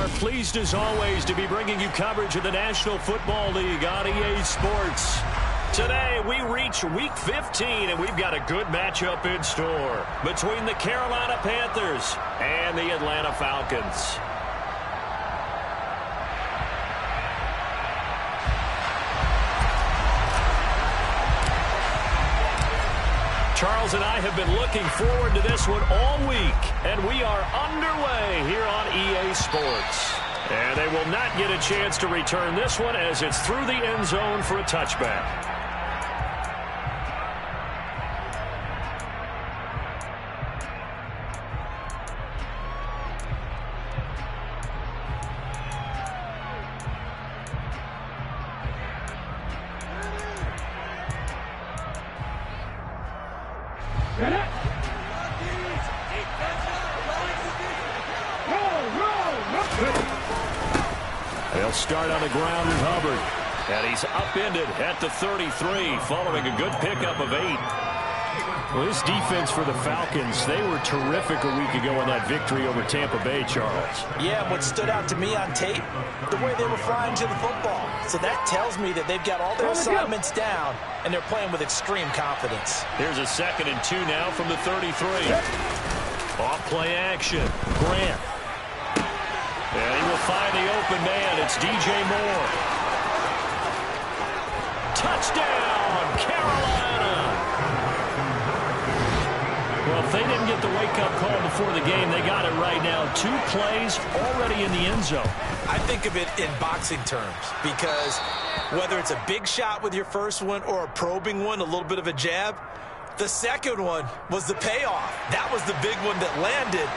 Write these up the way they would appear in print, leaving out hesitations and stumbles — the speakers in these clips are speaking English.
are pleased as always to be bringing you coverage of the National Football League on EA Sports. Today we reach Week 15 and we've got a good matchup in store between the Carolina Panthers and the Atlanta Falcons. Charles and I have been looking forward to this one all week, and we are underway here on EA Sports. And they will not get a chance to return this one as it's through the end zone for a touchback. They'll start on the ground with Hubbard. And he's upended at the 33 following a good pickup of 8. Well, this defense for the Falcons, they were terrific a week ago in that victory over Tampa Bay, Charles. Yeah, what stood out to me on tape, the way they were flying to the football. So that tells me that they've got all their assignments down, and they're playing with extreme confidence. Here's a 2nd and 2 now from the 33. Off play action. Grant. And he will find the open man. It's DJ Moore. Touchdown, Carolina. Well, if they didn't get the wake-up call before the game, they got it right now. 2 plays already in the end zone. I think of it in boxing terms because whether it's a big shot with your first one or a probing one, a little bit of a jab, the second one was the payoff. That was the big one that landed.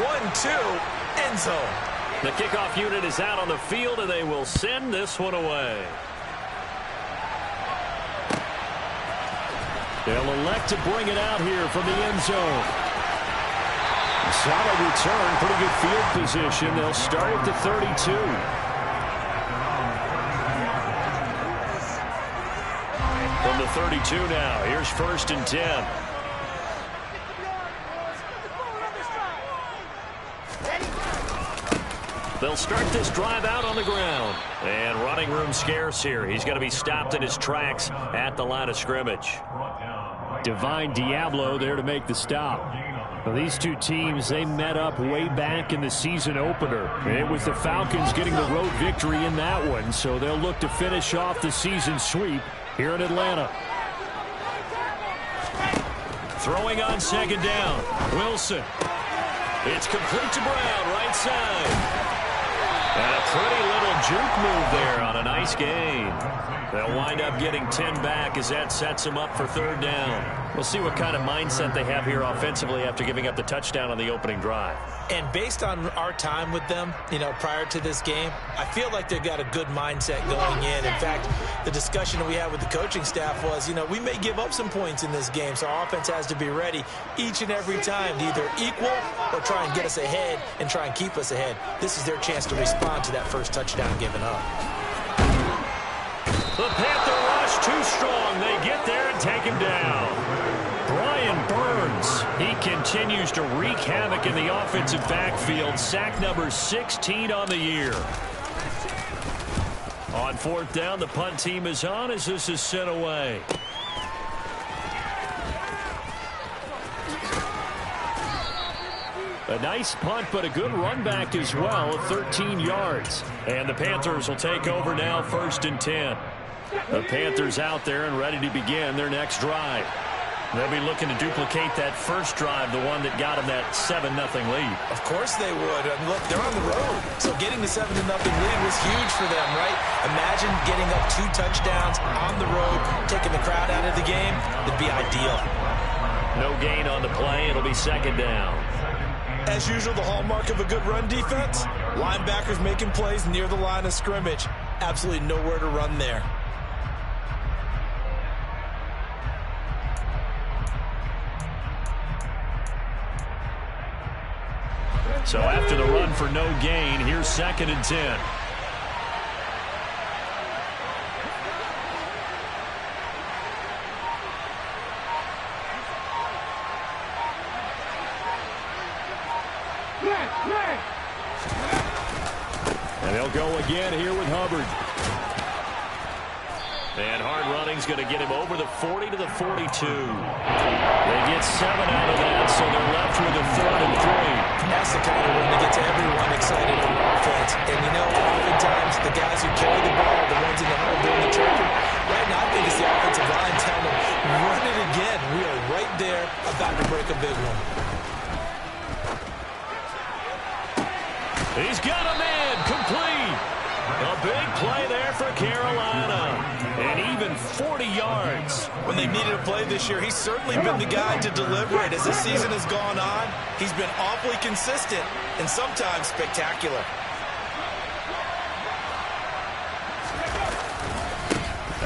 1-2, end zone. The kickoff unit is out on the field, and they will send this one away. They'll elect to bring it out here from the end zone. Solid return, pretty good field position. They'll start at the 32. From the 32 now, here's 1st and 10. They'll start this drive out on the ground. And running room scarce here. He's going to be stopped in his tracks at the line of scrimmage. Divine Diablo there to make the stop. Well, these two teams, they met up way back in the season opener. It was the Falcons getting the road victory in that one, so they'll look to finish off the season sweep here in Atlanta. Throwing on 2nd down. Wilson. It's complete to Brown, right side. And a pretty little juke move there on a nice gain. They'll wind up getting 10 back as that sets them up for 3rd down. We'll see what kind of mindset they have here offensively after giving up the touchdown on the opening drive. And based on our time with them, prior to this game, I feel like they've got a good mindset going in. In fact, the discussion that we had with the coaching staff was, we may give up some points in this game, so our offense has to be ready each and every time to either equal or try and get us ahead and try and keep us ahead. This is their chance to respond to that first touchdown given up. The Panther rush too strong. They get there and take him down. Brian Burns, he continues to wreak havoc in the offensive backfield. Sack number 16 on the year. On 4th down, the punt team is on as this is sent away. A nice punt, but a good run back as well, 13 yards. And the Panthers will take over now, 1st and 10. The Panthers out there and ready to begin their next drive. They'll be looking to duplicate that first drive, the one that got them that 7-0 lead. Of course they would. And look, they're on the road. So getting the 7-0 lead was huge for them, right? Imagine getting up 2 touchdowns on the road, taking the crowd out of the game. It'd be ideal. No gain on the play. It'll be 2nd down. As usual, the hallmark of a good run defense, linebackers making plays near the line of scrimmage. Absolutely nowhere to run there. So after the run for no gain, here's 2nd and 10. And they'll go again here with Hubbard. And hard running's going to get him over the 40 to the 42. They get 7 out of that, so they're left with a 3rd and 3. That's the kind of run that gets everyone excited on offense. And, you know, oftentimes the guys who carry the ball, the ones in the huddle doing the churching, right now I think it's the offensive line telling them, run it again. We are right there about to break a big one. He's got a man complete. A big play there for Carolina. And even 40 yards. When they needed a play this year, he's certainly been the guy to deliver it. As the season has gone on, he's been awfully consistent and sometimes spectacular.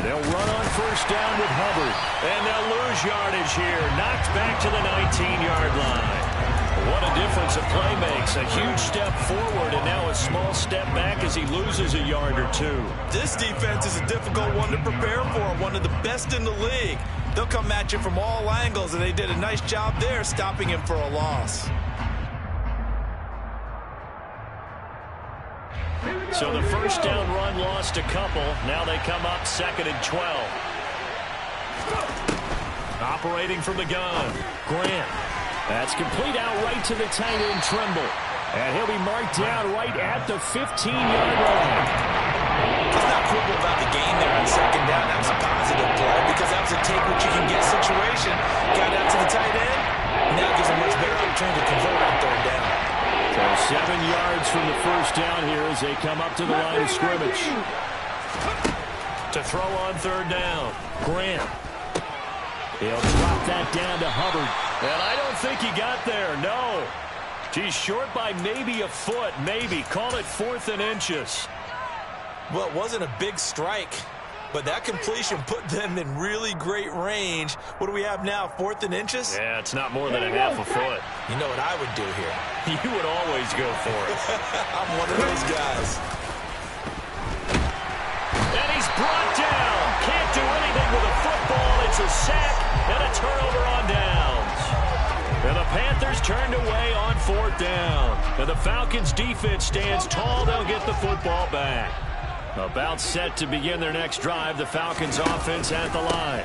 And they'll run on 1st down with Hubbard. And they'll lose yardage here. Knocked back to the 19-yard line. What a difference a play makes. A huge step forward and now a small step back as he loses a yard or 2. This defense is a difficult one to prepare for, one of the best in the league. They'll come at you from all angles, and they did a nice job there stopping him for a loss. So the 1st down run lost a couple. Now they come up 2nd and 12. Operating from the gun, Grant. That's complete out right to the tight end, Trimble. And he'll be marked down right at the 15-yard line. Let's not quibble about the gain there on 2nd down. That was a positive play because that was a take-what-you-can-get situation. Got out to the tight end. Now gives a much better opportunity to convert on 3rd down. So 7 yards from the 1st down here as they come up to the line of scrimmage. To throw on 3rd down, Grant. He'll drop that down to Hubbard. And I don't think he got there, no. He's short by maybe a foot, maybe. Call it 4th and inches. Well, it wasn't a big strike, but that completion put them in really great range. What do we have now, 4th and inches? Yeah, it's not more than a half a foot. You know what I would do here? You would always go for it. I'm one of those guys. And he's brought down. Can't do anything with a football. It's a sack and a turnover on downs. And the Panthers turned away on 4th down. And the Falcons' defense stands tall. They'll get the football back. About set to begin their next drive. The Falcons' offense at the line.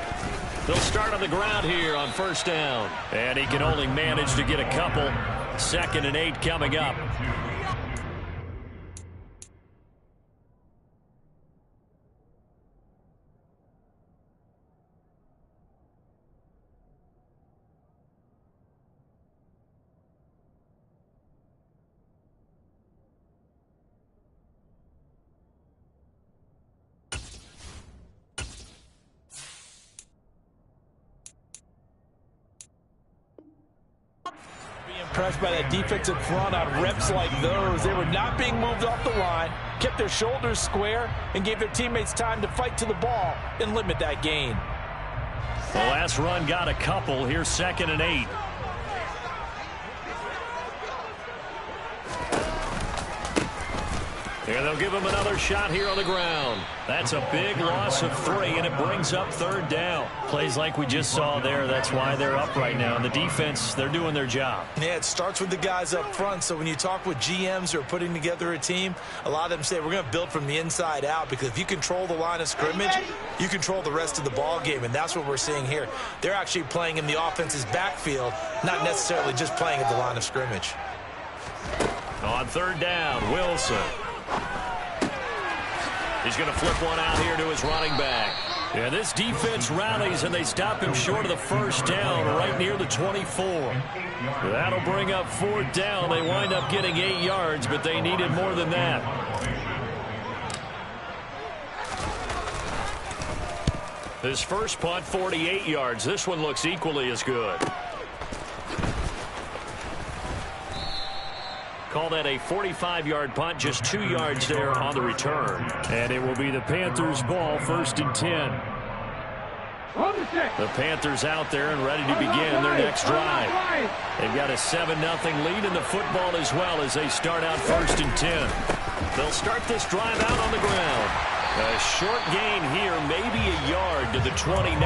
They'll start on the ground here on 1st down. And he can only manage to get a couple. 2nd and 8 coming up. Impressed by that defensive front on reps like those. They were not being moved off the line, kept their shoulders square, and gave their teammates time to fight to the ball and limit that gain. The last run got a couple. Here's 2nd and 8. And they'll give him another shot here on the ground. That's a big loss of 3, and it brings up 3rd down. Plays like we just saw there. That's why they're up right now. And the defense, they're doing their job. Yeah, it starts with the guys up front. So when you talk with GMs who are putting together a team, a lot of them say we're going to build from the inside out, because if you control the line of scrimmage, you control the rest of the ball game, and that's what we're seeing here. They're actually playing in the offense's backfield, not necessarily just playing at the line of scrimmage. On 3rd down, Wilson. He's going to flip one out here to his running back. Yeah, this defense rallies, and they stop him short of the 1st down right near the 24. That'll bring up 4th down. They wind up getting 8 yards, but they needed more than that. His first punt, 48 yards. This one looks equally as good. Call that a 45-yard punt, just 2 yards there on the return. And it will be the Panthers' ball, 1st and 10. The Panthers out there and ready to begin their next drive. They've got a 7-0 lead in the football as well as they start out 1st and 10. They'll start this drive out on the ground. A short gain here, maybe a yard to the 29.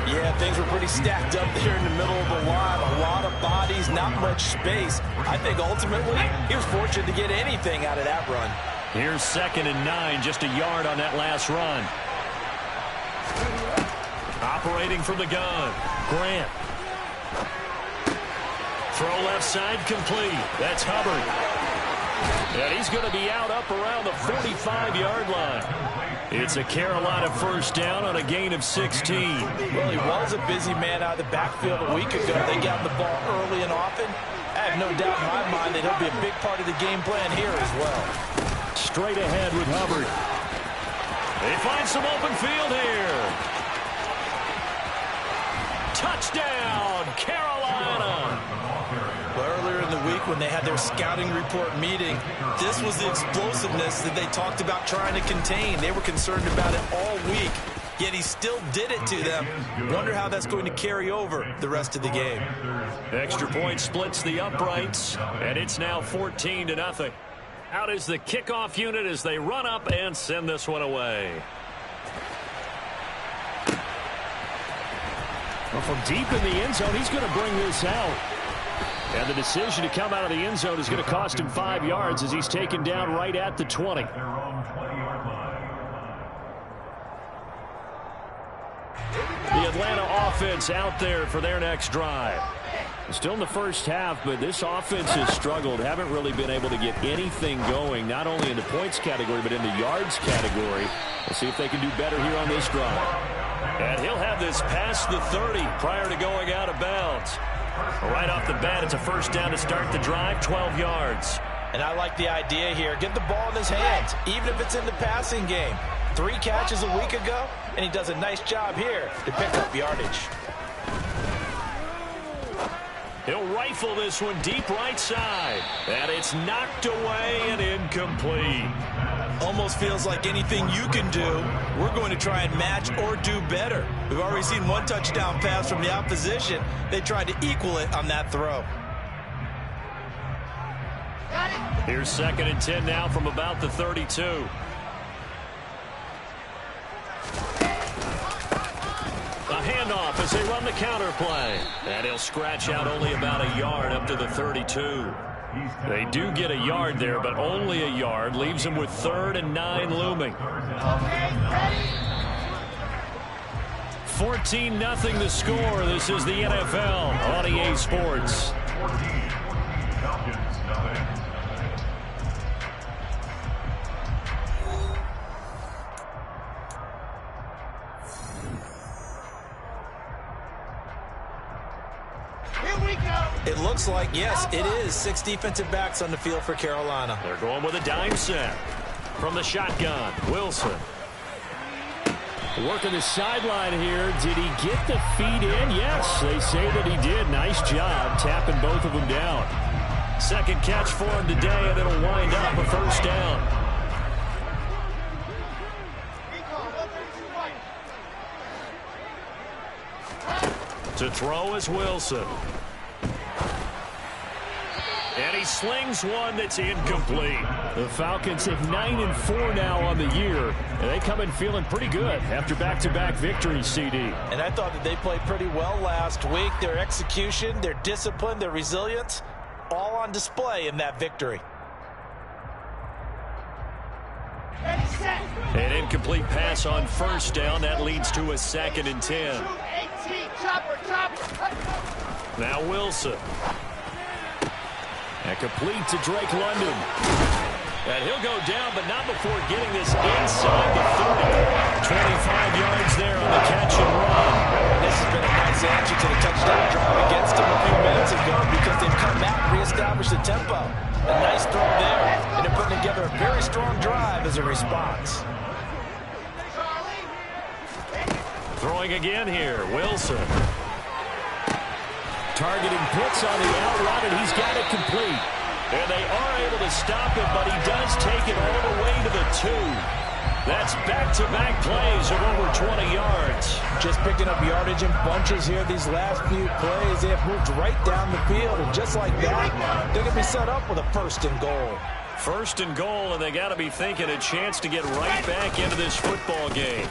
Yeah, things were pretty stacked up there in the middle of the line. A lot of bodies, not much space. I think ultimately he was fortunate to get anything out of that run. Here's 2nd and 9, just a yard on that last run. Operating from the gun, Grant. Throw left side complete. That's Hubbard. And he's going to be out up around the 45-yard line. It's a Carolina first down on a gain of 16. Well, he was a busy man out of the backfield a week ago. They got the ball early and often. I have no doubt in my mind that he'll be a big part of the game plan here as well. Straight ahead with Hubbard. They find some open field here. Touchdown, Carolina. Well, earlier in the week when they had their scouting report meeting, this was the explosiveness that they talked about trying to contain. They were concerned about it all week, yet he still did it to them. Wonder how that's going to carry over the rest of the game. Extra point splits the uprights, and it's now 14-0. Out is the kickoff unit as they run up and send this one away. Well, from deep in the end zone, he's going to bring this out. And the decision to come out of the end zone is going to cost him 5 yards as he's taken down right at the 20. The Atlanta offense out there for their next drive. Still in the first half, but this offense has struggled. Haven't really been able to get anything going, not only in the points category, but in the yards category. We'll see if they can do better here on this drive. And he'll have this past the 30 prior to going out of bounds. Right off the bat, it's a first down to start the drive, 12 yards. And I like the idea here. Get the ball in his hands, even if it's in the passing game. 3 catches a week ago, and he does a nice job here to pick up yardage. He'll rifle this one deep right side. And it's knocked away and incomplete. Almost feels like anything you can do, we're going to try and match or do better. We've already seen 1 touchdown pass from the opposition. They tried to equal it on that throw. Here's 2nd and 10 now from about the 32. A handoff as they run the counter play. And he'll scratch out only about a yard up to the 32. They do get a yard there, but only a yard. Leaves them with 3rd and 9 looming. 14-0 the score. This is the NFL on EA Sports. It looks like, yes, it is 6 defensive backs on the field for Carolina. They're going with a dime set. From the shotgun, Wilson. Working the sideline here. Did he get the feet in? Yes, they say that he did. Nice job tapping both of them down. 2nd catch for him today, and it'll wind up a first down. To throw is Wilson. And he slings one that's incomplete. The Falcons have 9-4 now on the year, and they come in feeling pretty good after back-to-back victories, CD. And I thought that they played pretty well last week. Their execution, their discipline, their resilience, all on display in that victory. An incomplete pass on first down. That leads to a 2nd and 10. Now Wilson. And complete to Drake London. And he'll go down, but not before getting this inside the 30. 25 yards there on the catch and run. This has been a nice answer to the touchdown drive against them a few minutes ago because they've come back and reestablished the tempo. A nice throw there, and they're putting together a very strong drive as a response. Throwing again here, Wilson. Targeting Pitts on the out route, and he's got it complete. And they are able to stop it, but he does take it all the way to the 2. That's back-to-back plays of over 20 yards. Just picking up yardage in bunches here these last few plays. They have moved right down the field, and just like that, they're going to be set up with a 1st and goal. 1st and goal, and they got to be thinking a chance to get right back into this football game.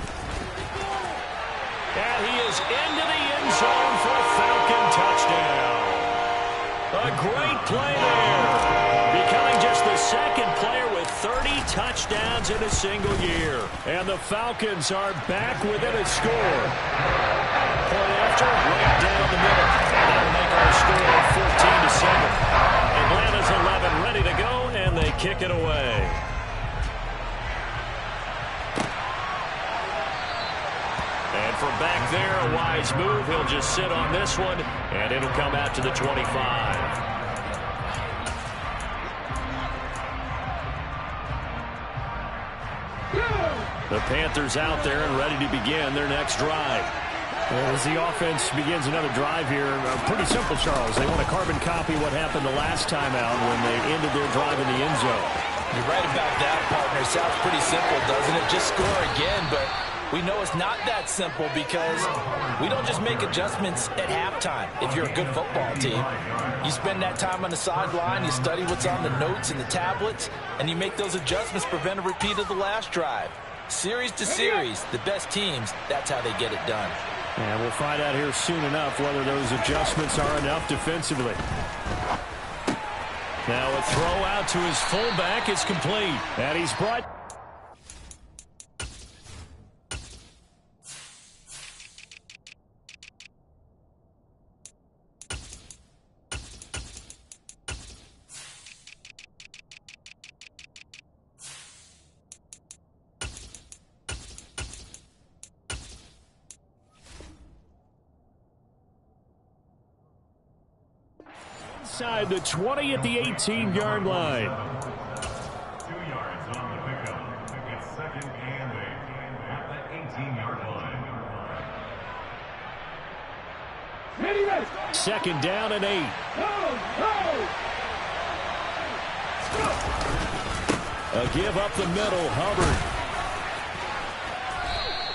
And he is into the end zone for a Falcon touchdown. A great play there. Becoming just the second player with 30 touchdowns in a single year. And the Falcons are back within a score. Point after, right down the middle. That'll make our score 14-7. Atlanta's 11 ready to go, and they kick it away. And from back there, a wise move. He'll just sit on this one, and it'll come out to the 25. The Panthers out there and ready to begin their next drive. As the offense begins another drive here, pretty simple, Charles. They want to carbon copy what happened the last time out when they ended their drive in the end zone. You're right about that, partner. Sounds pretty simple, doesn't it? Just score again, but we know it's not that simple because we don't just make adjustments at halftime. If you're a good football team, you spend that time on the sideline, you study what's on the notes and the tablets, and you make those adjustments, prevent a repeat of the last drive. Series to series, the best teams, that's how they get it done. And we'll find out here soon enough whether those adjustments are enough defensively. Now a throw out to his fullback is complete. And he's brought... inside the 20 at the 18-yard line. 2 yards on the pickup. It's second and 8 at the 18-yard line. Second down and 8. A give up the middle, Hubbard.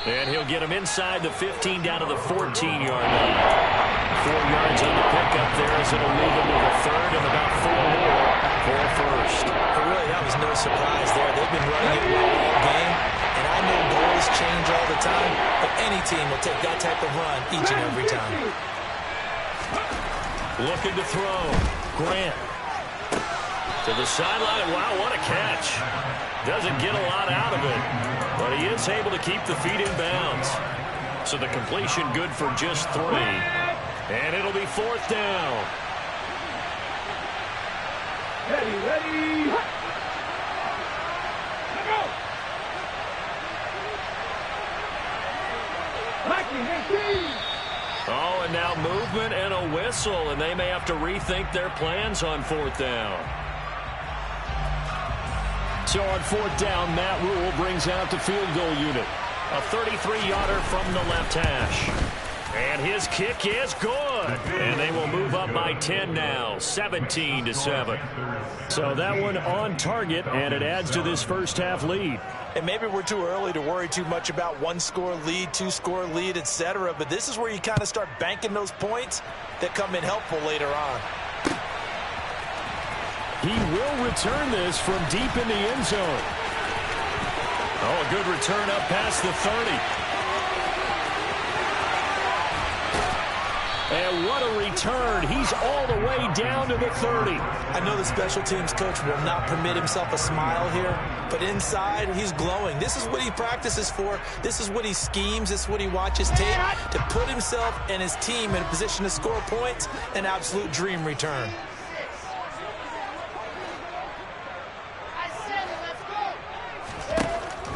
And he'll get him inside the 15 down to the 14-yard line. 4 yards on the pickup there as it'll leave him with a third and about 4 more for a first. But really, that was no surprise there. They've been running it well all game, and I know goals change all the time, but any team will take that type of run each and every time. Looking to throw. Grant. To the sideline. Wow, what a catch. Doesn't get a lot out of it, but he is able to keep the feet in bounds. So the completion good for just 3. And it'll be 4th down. Ready. Go. Oh, and now movement and a whistle, and they may have to rethink their plans on 4th down. So on 4th down, Matt Rule brings out the field goal unit. A 33-yarder from the left hash. And his kick is good. And they will move up by 10 now, 17-7. So that one on target, and it adds to this first half lead. And maybe we're too early to worry too much about 1-score lead, 2-score lead, etc. But this is where you kind of start banking those points that come in helpful later on. He will return this from deep in the end zone. Oh, a good return up past the 30. And what a return. He's all the way down to the 30. I know the special teams coach will not permit himself a smile here, but inside he's glowing. This is what he practices for. This is what he schemes. This is what he watches tape to put himself and his team in a position to score points. An absolute dream return.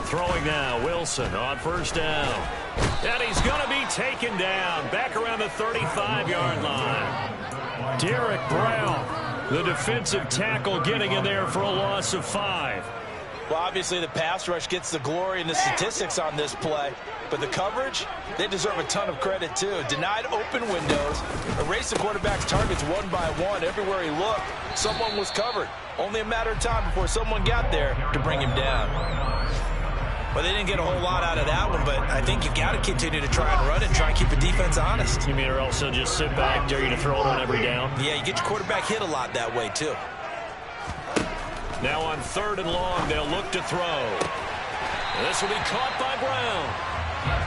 Throwing now, Wilson on 1st down. And he's going to be taken down back around the 35-yard line. Derek Brown, the defensive tackle, getting in there for a loss of 5. Well, obviously the pass rush gets the glory and the statistics on this play, but the coverage, they deserve a ton of credit too. Denied open windows, erased the quarterback's targets one by one. Everywhere he looked, someone was covered. Only a matter of time before someone got there to bring him down. Well, they didn't get a whole lot out of that one, but I think you've got to continue to try and run it and try and keep the defense honest. You mean or else they'll just sit back, dare you to throw it on every down? Yeah, you get your quarterback hit a lot that way, too. Now on 3rd and long, they'll look to throw. This will be caught by Brown.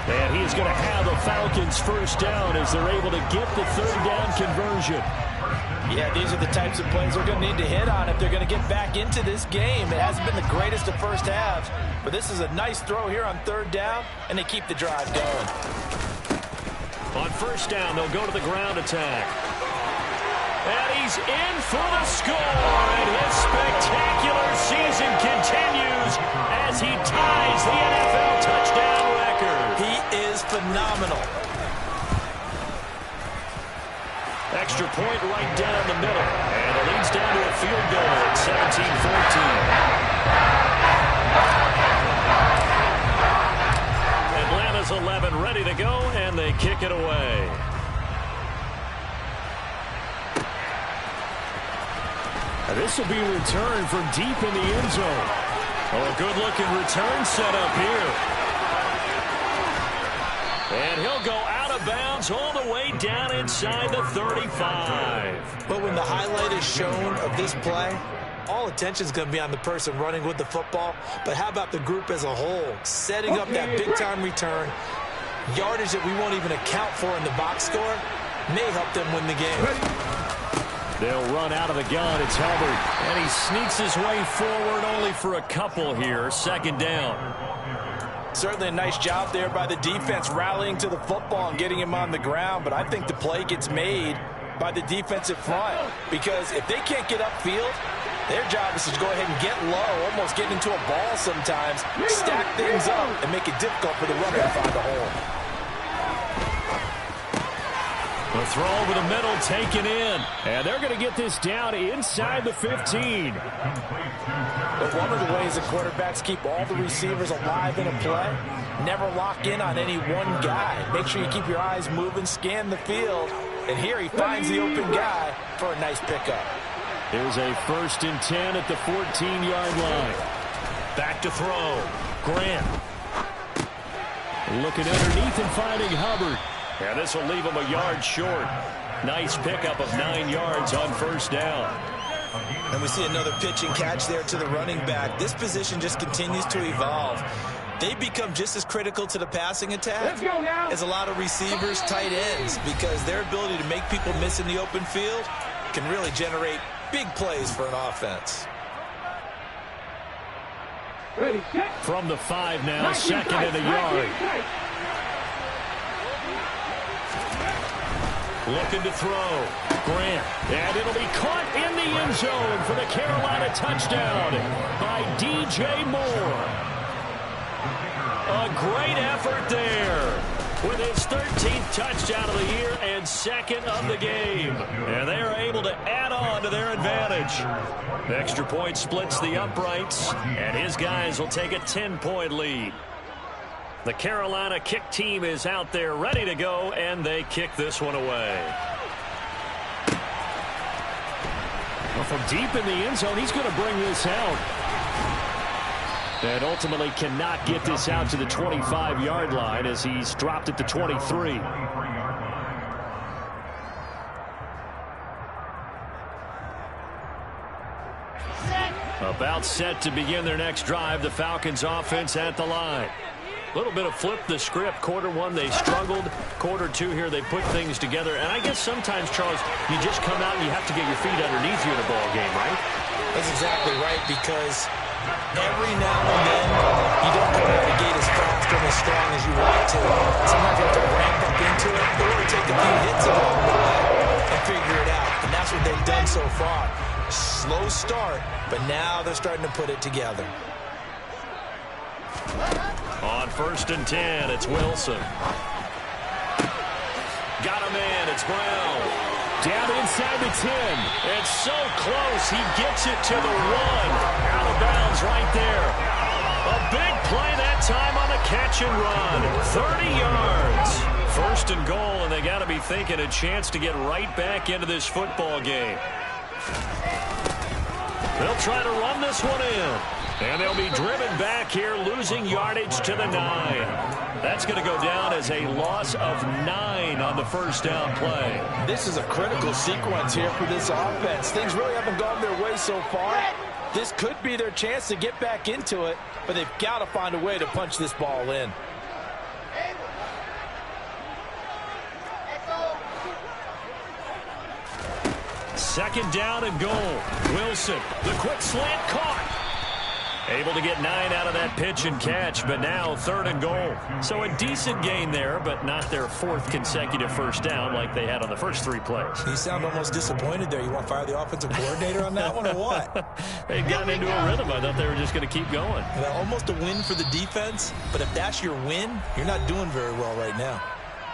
And he is going to have the Falcons first down as they're able to get the third down conversion. Yeah, these are the types of plays they're going to need to hit on if they're going to get back into this game. It hasn't been the greatest of first halves, but this is a nice throw here on third down, and they keep the drive going. On first down, they'll go to the ground attack. And he's in for the score, and his spectacular season continues as he ties the NFL touchdown record. He is phenomenal. Extra point right down the middle, and it leads down to a field goal at 17-14. Atlanta's 11 ready to go, and they kick it away. This will be returned from deep in the end zone. Oh, a good-looking return set up here. And he'll go out of bounds all the way down inside the 35. But when the highlight is shown of this play, all attention is going to be on the person running with the football. But how about the group as a whole? Setting up that big-time return, yardage that we won't even account for in the box score, may help them win the game. They'll run out of the gun. It's Hubbard. And he sneaks his way forward only for a couple here. Second down. Certainly a nice job there by the defense rallying to the football and getting him on the ground. But I think the play gets made by the defensive front. Because if they can't get upfield, their job is to go ahead and get low, almost get into a ball sometimes, stack things up, and make it difficult for the runner to find a hole. The throw over the middle taken in. And they're going to get this down inside the 15. But one of the ways that quarterbacks keep all the receivers alive in a play, never lock in on any one guy. Make sure you keep your eyes moving, scan the field. And here he finds the open guy for a nice pickup. Here's a 1st and 10 at the 14-yard line. Back to throw. Grant. Looking underneath and finding Hubbard. And this will leave him a yard short. Nice pickup of 9 yards on first down. And we see another pitch and catch there to the running back. This position just continues to evolve. They become just as critical to the passing attack as a lot of receivers, tight ends, because their ability to make people miss in the open field can really generate big plays for an offense. From the 5 now, 2nd and a yard. Looking to throw. Grant. And it'll be caught in the end zone for the Carolina touchdown by DJ Moore. A great effort there with his 13th touchdown of the year and 2nd of the game. And they are able to add on to their advantage. The extra point splits the uprights, and his guys will take a 10-point lead. The Carolina kick team is out there ready to go, and they kick this one away. Well, from deep in the end zone, he's going to bring this out. And ultimately cannot get this out to the 25-yard line as he's dropped at the 23. About set to begin their next drive. The Falcons offense at the line. A little bit of flip the script. Quarter 1, they struggled. Quarter 2 here, they put things together. And I guess sometimes, Charles, you just come out and you have to get your feet underneath you in a ball game, right? That's exactly right, because every now and then you don't come out of the gate as fast and as strong as you want to. Sometimes you have to ramp up into it or take a few hits along the way and figure it out. And that's what they've done so far. Slow start, but now they're starting to put it together. On 1st and 10, it's Wilson. Got a man, it's Brown. Down inside the 10. It's so close, he gets it to the 1. Out of bounds right there. A big play that time on the catch and run. 30 yards. 1st and goal, and they got to be thinking a chance to get right back into this football game. They'll try to run this one in. And they'll be driven back here, losing yardage to the 9. That's going to go down as a loss of 9 on the first down play. This is a critical sequence here for this offense. Things really haven't gone their way so far. This could be their chance to get back into it, but they've got to find a way to punch this ball in. Second down and goal. Wilson, the quick slant caught. Able to get 9 out of that pitch and catch, but now third and goal. So a decent gain there, but not their 4th consecutive first down like they had on the first 3 plays. You sound almost disappointed there. You want to fire the offensive coordinator on that one or what? They'd gotten into a rhythm. I thought they were just going to keep going. Well, almost a win for the defense, but if that's your win, you're not doing very well right now.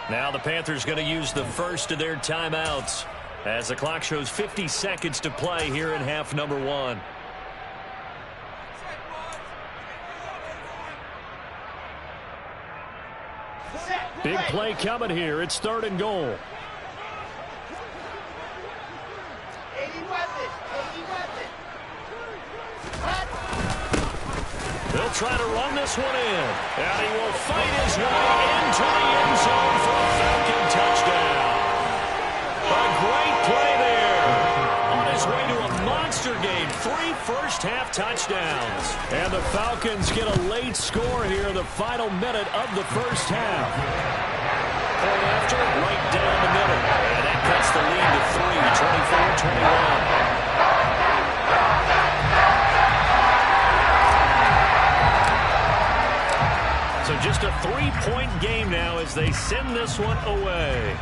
Now the Panthers going to use the first of their timeouts as the clock shows 50 seconds to play here in half number 1. Big play coming here. It's third and goal. They'll try to run this one in. And he will fight his way into the end zone for a Falcon touchdown. A great play there. On his way to a monster game. 3 first-half touchdowns. And the Falcons get a late score here in the final minute of the first half. Point after, right down the middle. And that cuts the lead to 3, 24-21. So just a 3-point game now as they send this one away.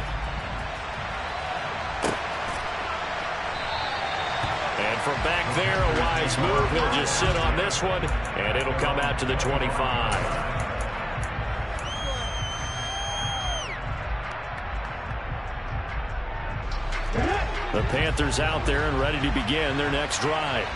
And from back there, a wise move. He'll just sit on this one, and it'll come out to the 25. The Panthers out there and ready to begin their next drive.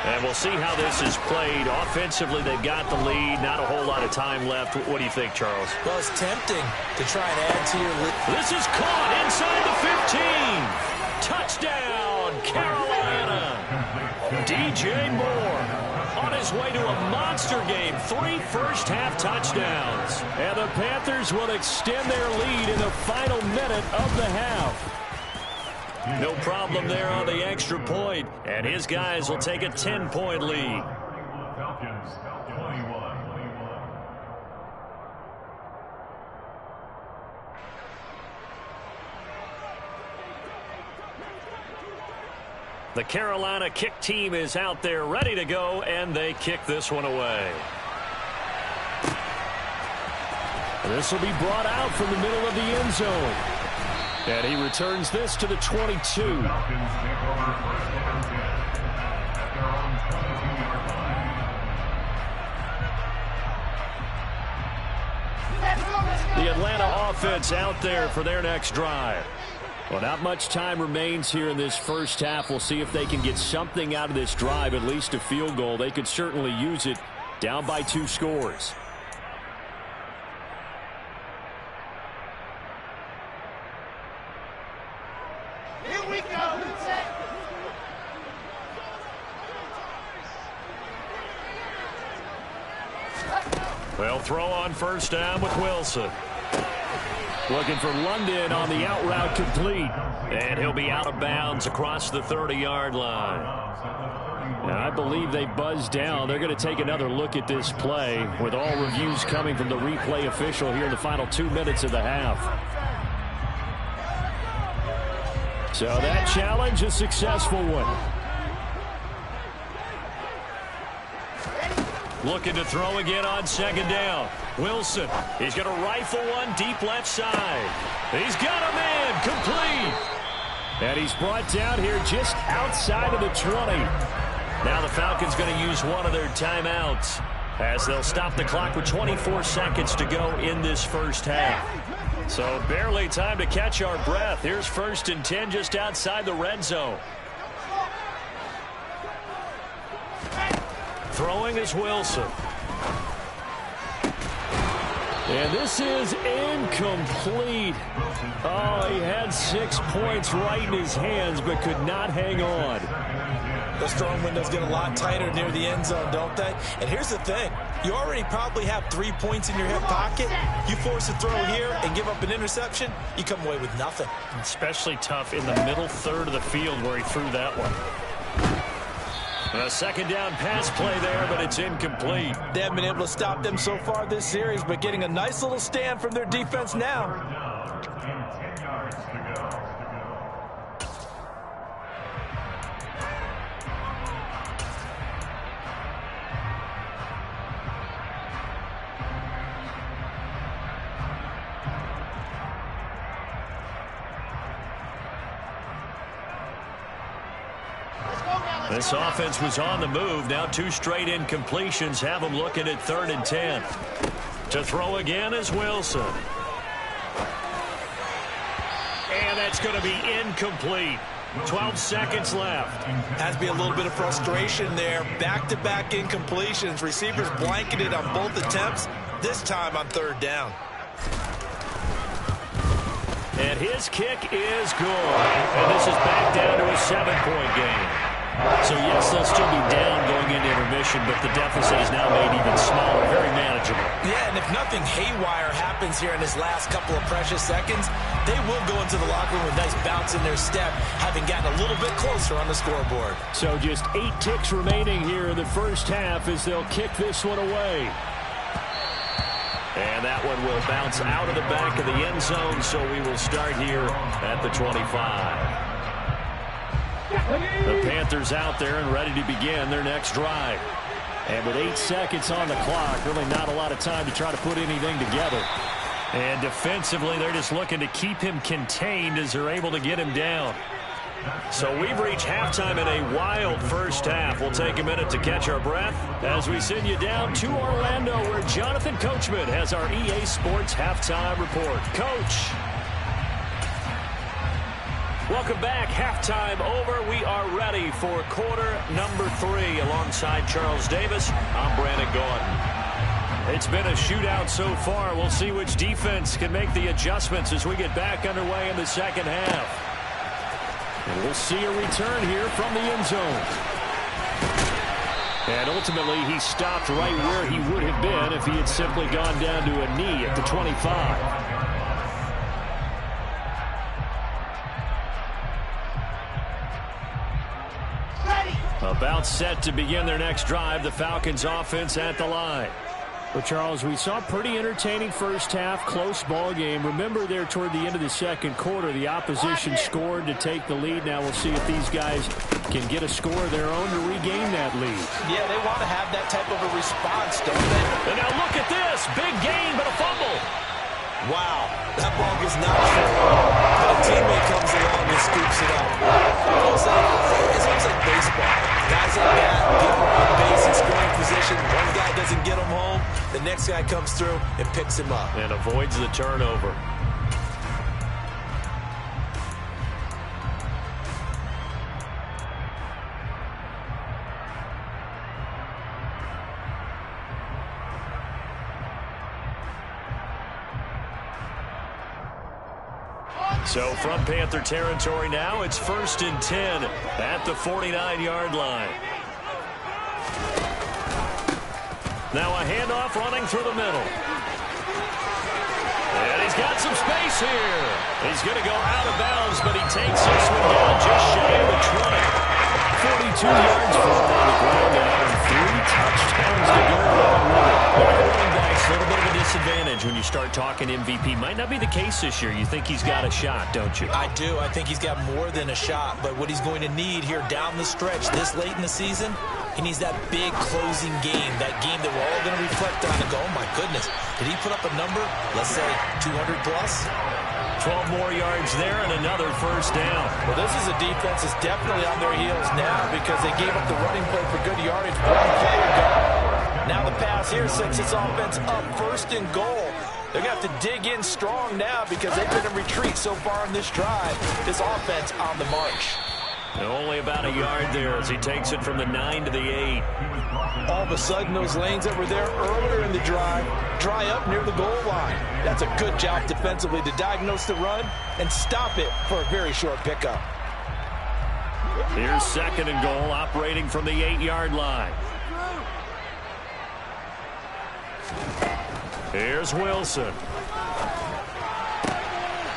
And we'll see how this is played. Offensively, they've got the lead. Not a whole lot of time left. What do you think, Charles? Well, it's tempting to try and add to your lead. This is caught inside the 15. Touchdown, Carolina. DJ Moore on his way to a monster game. 3 first-half touchdowns. And the Panthers will extend their lead in the final minute of the half. No problem there on the extra point, and his guys will take a 10-point lead. Falcons, 21. The Carolina kick team is out there ready to go, and they kick this one away. This will be brought out from the middle of the end zone. And he returns this to the 22. Falcons take over first and 10 at their own 22-yard line. The Atlanta offense out there for their next drive. Well, not much time remains here in this first half. We'll see if they can get something out of this drive, at least a field goal. They could certainly use it, down by 2 scores. They'll throw on first down with Wilson. Looking for London on the out route complete. And he'll be out of bounds across the 30-yard line. And I believe they buzzed down. They're going to take another look at this play with all reviews coming from the replay official here in the final 2 minutes of the half. So that challenge, a successful one. Looking to throw again on second down. Wilson, he's going to rifle one deep left side. He's got him in, complete. And he's brought down here just outside of the 20. Now the Falcons going to use one of their timeouts as they'll stop the clock with 24 seconds to go in this first half. So barely time to catch our breath. Here's first and 10 just outside the red zone. Throwing is Wilson. And this is incomplete. Oh, he had 6 points right in his hands, but could not hang on. Those throwing windows get a lot tighter near the end zone, don't they? And here's the thing. You already probably have 3 points in your hip pocket. You force a throw here and give up an interception, you come away with nothing. Especially tough in the middle third of the field where he threw that one. A second down pass play there, but it's incomplete. They haven't been able to stop them so far this series, but getting a nice little stand from their defense now. This offense was on the move. Now 2 straight incompletions have them looking at 3rd and 10. To throw again is Wilson. And that's going to be incomplete. 12 seconds left. Has to be a little bit of frustration there. Back-to-back incompletions. Receivers blanketed on both attempts, this time on 3rd down. And his kick is good. And this is back down to a 7-point game. So, yes, they'll still be down going into intermission, but the deficit is now made even smaller, very manageable. Yeah, and if nothing haywire happens here in this last couple of precious seconds, they will go into the locker room with a nice bounce in their step, having gotten a little bit closer on the scoreboard. So just 8 ticks remaining here in the first half as they'll kick this one away. And that one will bounce out of the back of the end zone, so we will start here at the 25. The Panthers out there and ready to begin their next drive. And with 8 seconds on the clock, really not a lot of time to try to put anything together. And defensively, they're just looking to keep him contained as they're able to get him down. So we've reached halftime in a wild first half. We'll take a minute to catch our breath as we send you down to Orlando, where Jonathan Coachman has our EA Sports halftime report. Coach. Welcome back. Halftime over. We are ready for quarter number 3. Alongside Charles Davis, I'm Brandon Gordon. It's been a shootout so far. We'll see which defense can make the adjustments as we get back underway in the second half. And we'll see a return here from the end zone. And ultimately, he stopped right where he would have been if he had simply gone down to a knee at the 25. About set to begin their next drive, the Falcons offense at the line. Well, Charles, we saw a pretty entertaining first half, close ball game. Remember there toward the end of the second quarter, the opposition scored to take the lead. Now we'll see if these guys can get a score of their own to regain that lead. Yeah, they want to have that type of a response, don't they? And now look at this. Big gain, but a fumble. Wow, that ball gets knocked forward, but a teammate comes along and scoops it up. It's almost like baseball. Guys like that, people on base in scoring position. One guy doesn't get him home, the next guy comes through and picks him up. And avoids the turnover. So from Panther territory now, it's 1st and 10 at the 49-yard line. Now a handoff running through the middle. And he's got some space here. He's going to go out of bounds, but he takes this one down just shy of the 20. 42 yards for him on the ground now, and 3 touchdowns to go along with it. Running backs, a little bit of a disadvantage when you start talking MVP. Might not be the case this year. You think he's got a shot, don't you? I do. I think he's got more than a shot, but what he's going to need here down the stretch this late in the season, he needs that big closing game, that game that we're all going to reflect on and go, oh my goodness, did he put up a number, let's say 200 plus? 12 more yards there and another first down. Well, this is a defense that's definitely on their heels now because they gave up the running play for good yardage. One player gone. Now the pass here sets this offense up 1st and goal. They're going to have to dig in strong now because they've been in retreat so far in this drive. This offense on the march. And only about a yard there as he takes it from the 9 to the 8. All of a sudden, those lanes that were there earlier in the drive dry up near the goal line. That's a good job defensively to diagnose the run and stop it for a very short pickup. Here's 2nd and goal, operating from the 8-yard line. Here's Wilson.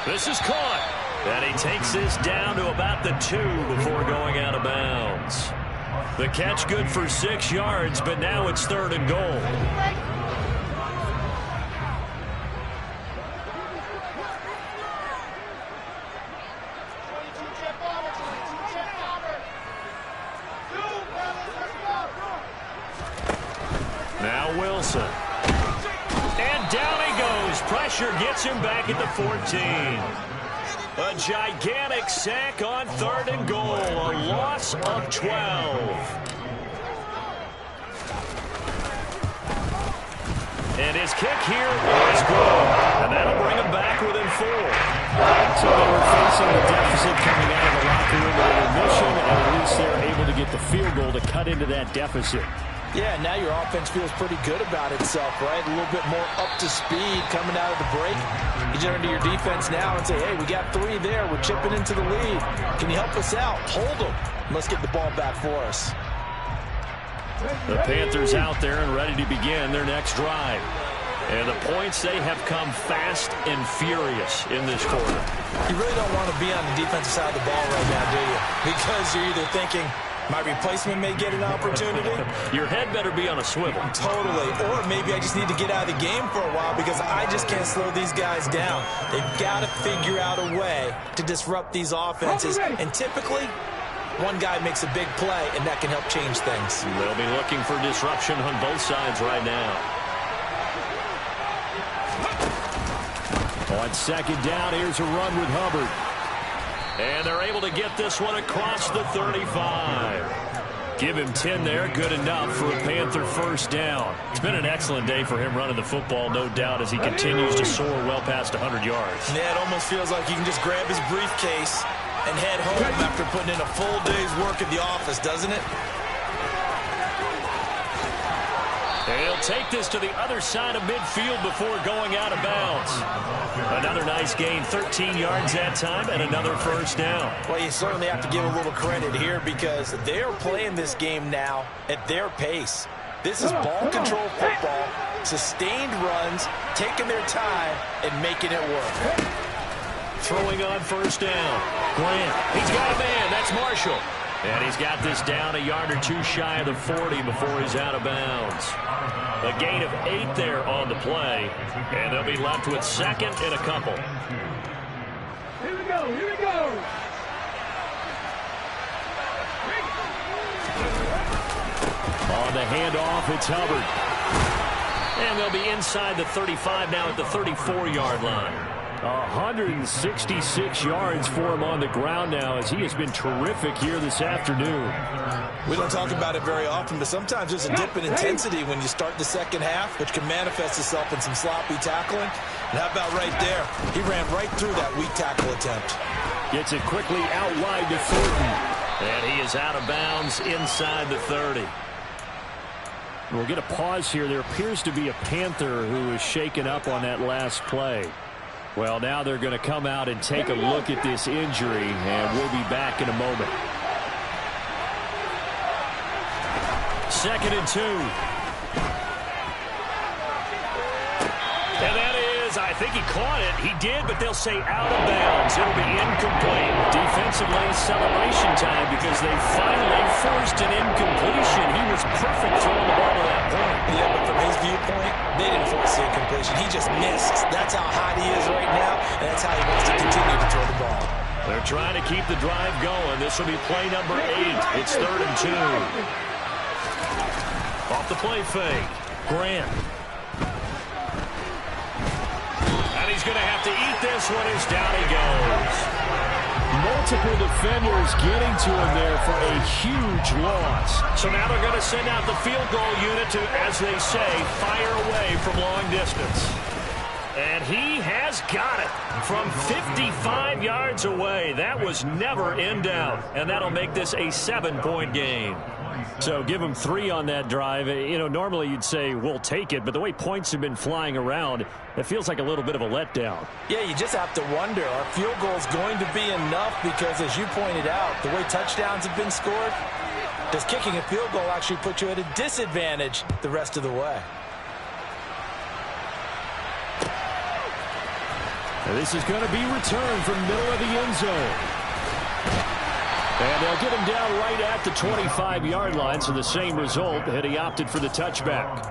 This is caught. And he takes this down to about the 2 before going out of bounds. The catch good for 6 yards, but now it's 3rd and goal. Now Wilson. And down he goes. Pressure gets him back at the 14. A gigantic sack on 3rd and goal. A loss of 12. And his kick here is good. And that'll bring him back within 4. So they were facing the deficit coming out of the locker room at intermission, and at least they're able to get the field goal to cut into that deficit. Yeah, now your offense feels pretty good about itself, right? A little bit more up to speed coming out of the break. You turn to your defense now and say, hey, we got 3 there. We're chipping into the lead. Can you help us out? Hold them. Let's get the ball back for us. The Panthers out there and ready to begin their next drive. And the points, they have come fast and furious in this quarter. You really don't want to be on the defensive side of the ball right now, do you? Because you're either thinking, my replacement may get an opportunity. Your head better be on a swivel. Totally. Or maybe I just need to get out of the game for a while because I just can't slow these guys down. They've got to figure out a way to disrupt these offenses. And typically, one guy makes a big play, and that can help change things. They'll be looking for disruption on both sides right now. On 2nd down, here's a run with Hubbard. And they're able to get this one across the 35. Give him 10 there, good enough for a Panther 1st down. It's been an excellent day for him running the football, no doubt, as he continues to soar well past 100 yards. Yeah, it almost feels like he can just grab his briefcase and head home after putting in a full day's work at the office, doesn't it? And he'll take this to the other side of midfield before going out of bounds. Another nice gain, 13 yards that time, and another 1st down. Well, you certainly have to give a little credit here because they're playing this game now at their pace. This is ball control football, sustained runs, taking their time, and making it work. Throwing on 1st down. Grant, he's got a man. That's Marshall. And he's got this down a yard or 2 shy of the 40 before he's out of bounds. A gain of 8 there on the play. And they'll be left with 2nd and a couple. Here we go, here we go. On the handoff, it's Hubbard. And they'll be inside the 35 now at the 34-yard line. 166 yards for him on the ground now as he has been terrific here this afternoon. We don't talk about it very often, but sometimes there's a dip in intensity when you start the 2nd half, which can manifest itself in some sloppy tackling. And how about right there? He ran right through that weak tackle attempt. Gets it quickly out wide to Thornton. And he is out of bounds inside the 30. We'll get a pause here. There appears to be a Panther who is shaken up on that last play. Well, now they're going to come out and take a look at this injury, and we'll be back in a moment. 2nd and 2. And that is, I think he caught it. He did, but they'll say out of bounds. It'll be incomplete. Defensively, celebration time because they finally forced an incompletion. He was perfect throwing the ball to that point. Yeah, but from his viewpoint, they didn't force the incompletion. He just missed. That's how hot he is right now, and that's how he wants to continue to throw the ball. They're trying to keep the drive going. This will be play number 8. It's 3rd and 2. Off the play fake. Grant. And he's going to have to eat this one as down he goes. Multiple defenders getting to him there for a huge loss. So now they're going to send out the field goal unit to, as they say, fire away from long distance. And he has got it from 55 yards away. That was never in doubt. And that'll make this a 7-point game. So give them 3 on that drive. You know, normally you'd say, we'll take it. But the way points have been flying around, it feels like a little bit of a letdown. Yeah, you just have to wonder, are field goals going to be enough? Because as you pointed out, the way touchdowns have been scored, does kicking a field goal actually put you at a disadvantage the rest of the way? And this is going to be returned from middle of the end zone. And they'll get him down right at the 25-yard line, so the same result, and he opted for the touchback.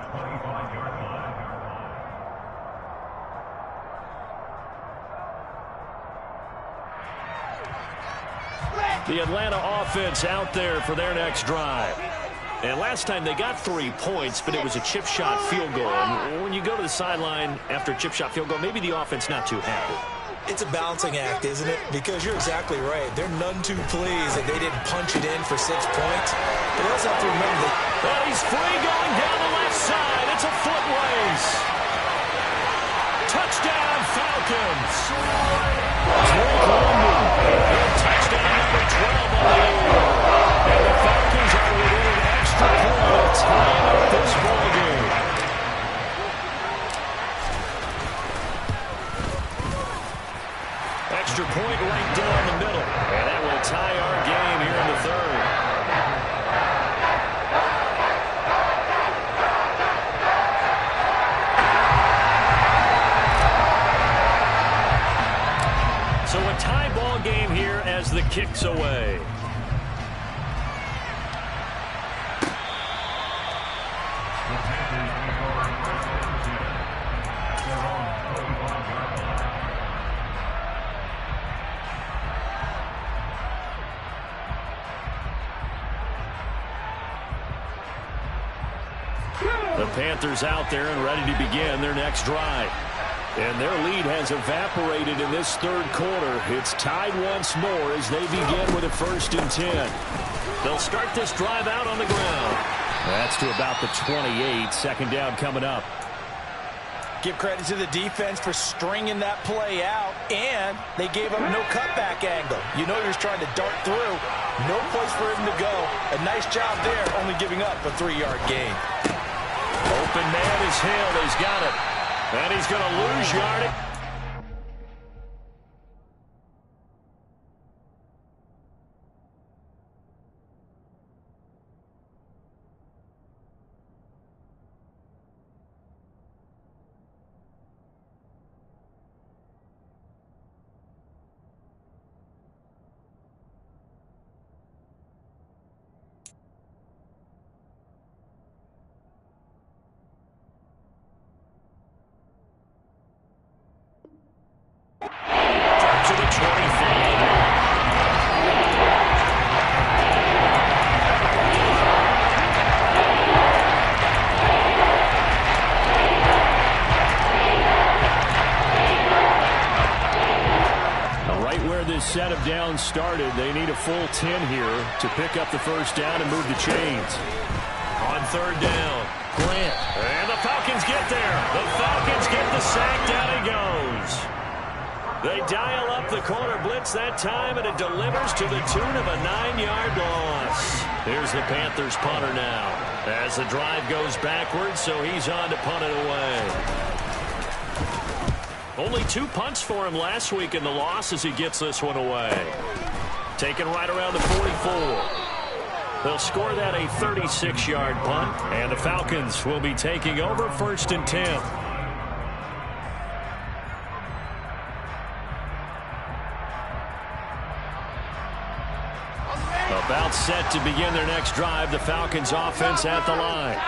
The Atlanta offense out there for their next drive. And last time they got 3 points, but it was a chip shot field goal. And when you go to the sideline after a chip shot field goal, maybe the offense not too happy. It's a balancing act, isn't it? Because you're exactly right. They're none too pleased that they didn't punch it in for 6 points. But they also have to remember that... But he's free going down the left side. It's a foot race. Touchdown, Falcons. Drake London. Touchdown number 12 on the year. And the Falcons are within an extra point, tying up this ball game. Extra point right down the middle. And that will tie our game here in the third. So a tie ball game here as the kick's away. The Panthers out there and ready to begin their next drive. And their lead has evaporated in this third quarter. It's tied once more as they begin with a 1st and 10. They'll start this drive out on the ground. That's to about the 28. 2nd down coming up. Give credit to the defense for stringing that play out, and they gave up no cutback angle. You know you're trying to dart through. No place for him to go. A nice job there, only giving up a 3-yard gain. Open man is Hill. He's got it. And he's going to lose yardage. To the 25. Right where this set of downs started, they need a full 10 here to pick up the 1st down and move the chains. On 3rd down, Grant. And the Falcons get there. The Falcons get the sack. Down he goes. They dial up the corner blitz that time, and it delivers to the tune of a 9-yard loss. Here's the Panthers punter now as the drive goes backwards, so he's on to punt it away. Only 2 punts for him last week in the loss as he gets this one away. Taken right around the 44. They'll score that a 36-yard punt, and the Falcons will be taking over 1st and 10. About set to begin their next drive. The Falcons offense at the line.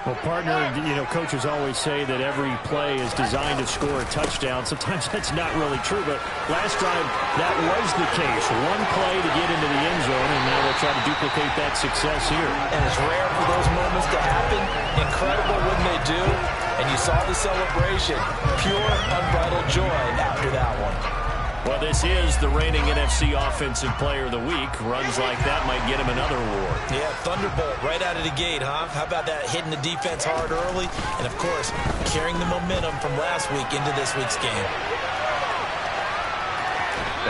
Well, partner, you know, coaches always say that every play is designed to score a touchdown. Sometimes that's not really true, but last drive, that was the case. One play to get into the end zone, and now they'll try to duplicate that success here. And it's rare for those moments to happen. Incredible when they do. And you saw the celebration. Pure, unbridled joy after that one. Well, this is the reigning NFC Offensive Player of the Week. Runs like that might get him another award. Yeah, Thunderbolt right out of the gate, huh? How about that, hitting the defense hard early? And, of course, carrying the momentum from last week into this week's game.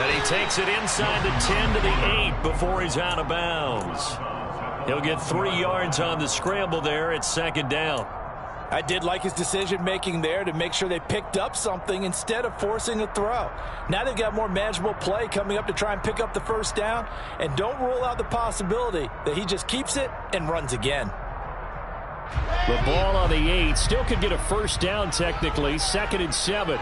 And he takes it inside the 10 to the 8 before he's out of bounds. He'll get 3 yards on the scramble there. It's 2nd down. I did like his decision-making there to make sure they picked up something instead of forcing a throw. Now they've got more manageable play coming up to try and pick up the 1st down, and don't rule out the possibility that he just keeps it and runs again. The ball on the 8 still could get a 1st down technically. 2nd and 7.